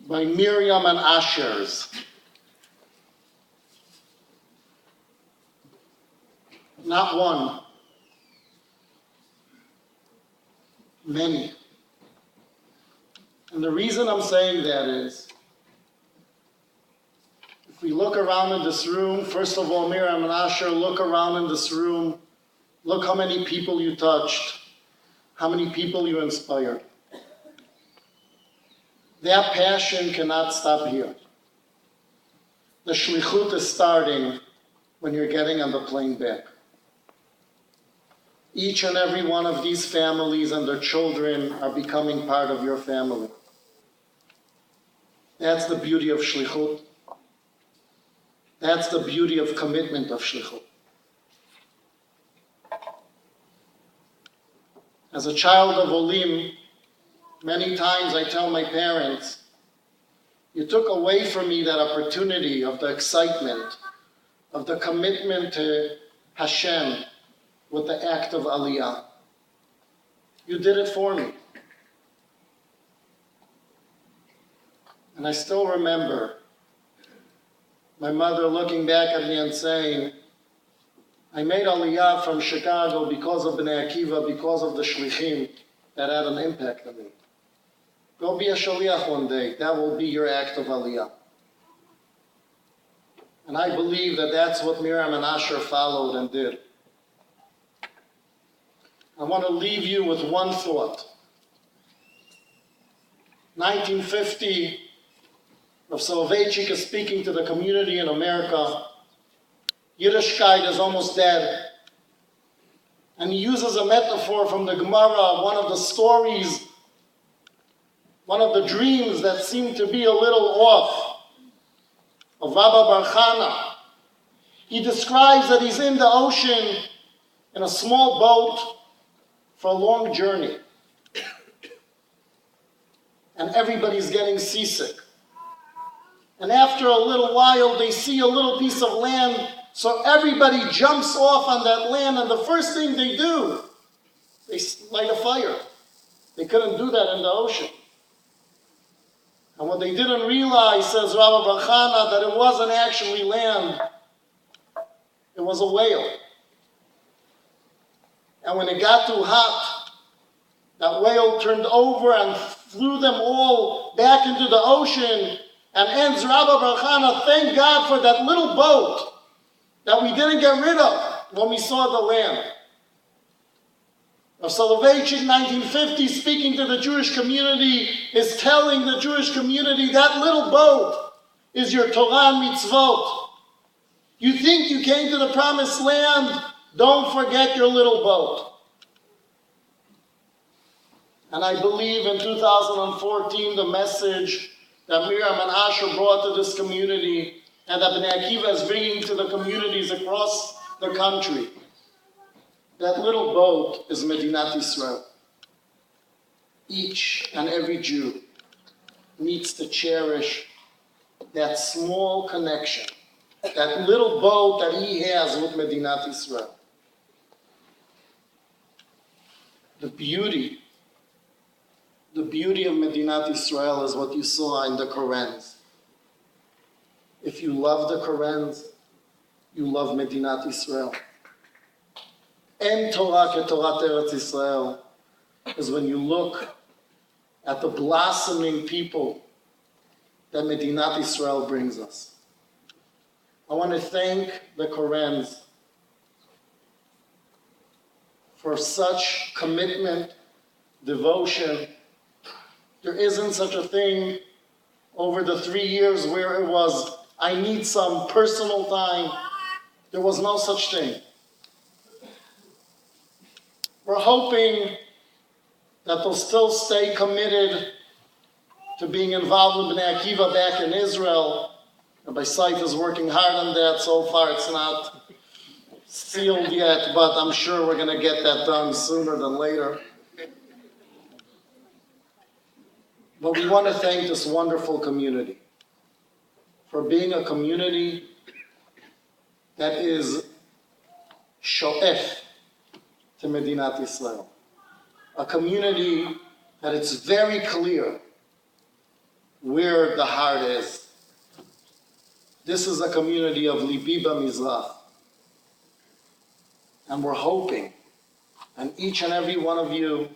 by Merion and Asher's. Not one, many. And the reason I'm saying that is, if we look around in this room, first of all, Miriam and Asher, look around in this room, look how many people you touched, how many people you inspired. That passion cannot stop here. The shlichut is starting when you're getting on the plane back. Each and every one of these families and their children are becoming part of your family. That's the beauty of shlichut. That's the beauty of commitment of shlichut. As a child of Olim, many times I tell my parents, you took away from me that opportunity of the excitement, of the commitment to Hashem with the act of Aliyah. You did it for me. And I still remember my mother looking back at me and saying, I made Aliyah from Chicago because of Bnei Akiva, because of the Shlichim that had an impact on me. Go be a Shaliach one day. That will be your act of Aliyah. And I believe that that's what Miriam and Asher followed and did. I want to leave you with one thought. 1950, Rav Soloveitchik is speaking to the community in America. Yiddishkeit is almost dead. And he uses a metaphor from the Gemara, one of the stories, one of the dreams that seemed to be a little off, of Rabbi Bar Chana. He describes that he's in the ocean in a small boat for a long journey. And everybody's getting seasick. And after a little while, they see a little piece of land, so everybody jumps off on that land, and the first thing they do, they light a fire. They couldn't do that in the ocean. And what they didn't realize, says Rabbi Bar Chana, that it wasn't actually land. It was a whale. And when it got too hot, that whale turned over and threw them all back into the ocean. And ends Rabbi Bar Chana, thank God for that little boat that we didn't get rid of when we saw the land. Rav Soloveitchik, 1950, speaking to the Jewish community, is telling the Jewish community that little boat is your Torah and mitzvot. You think you came to the promised land? Don't forget your little boat. And I believe in 2014 the message that Miriam and Asher brought to this community and that Bnei Akiva is bringing to the communities across the country. That little boat is Medinat Yisrael. Each and every Jew needs to cherish that small connection, that little boat that he has with Medinat Yisrael. The beauty of Medinat Yisrael is what you saw in the Korans. If you love the Korans, you love Medinat Yisrael. En Torah ke Torah Eretz Yisrael is when you look at the blossoming people that Medinat Yisrael brings us. I want to thank the Korans for such commitment, devotion. There isn't such a thing over the 3 years where it was, I need some personal time. There was no such thing. We're hoping that they'll still stay committed to being involved with Bnei Akiva back in Israel. Rabbi Seif is working hard on that. So far it's not sealed yet, but I'm sure we're going to get that done sooner than later. But we want to thank this wonderful community for being a community that is sho'ef to Medinat Yisrael. A community that it's very clear where the heart is. This is a community of Libi B'Mizrach. And we're hoping, and each and every one of you,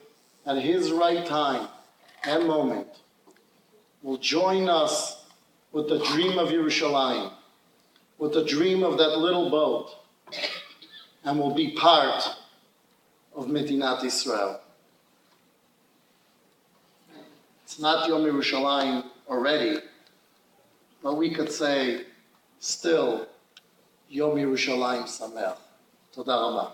at his right time and moment, will join us with the dream of Yerushalayim, with the dream of that little boat, and will be part of Medinat Israel. It's not Yom Yerushalayim already, but we could say, still, Yom Yerushalayim Sameach. Toda Rabah.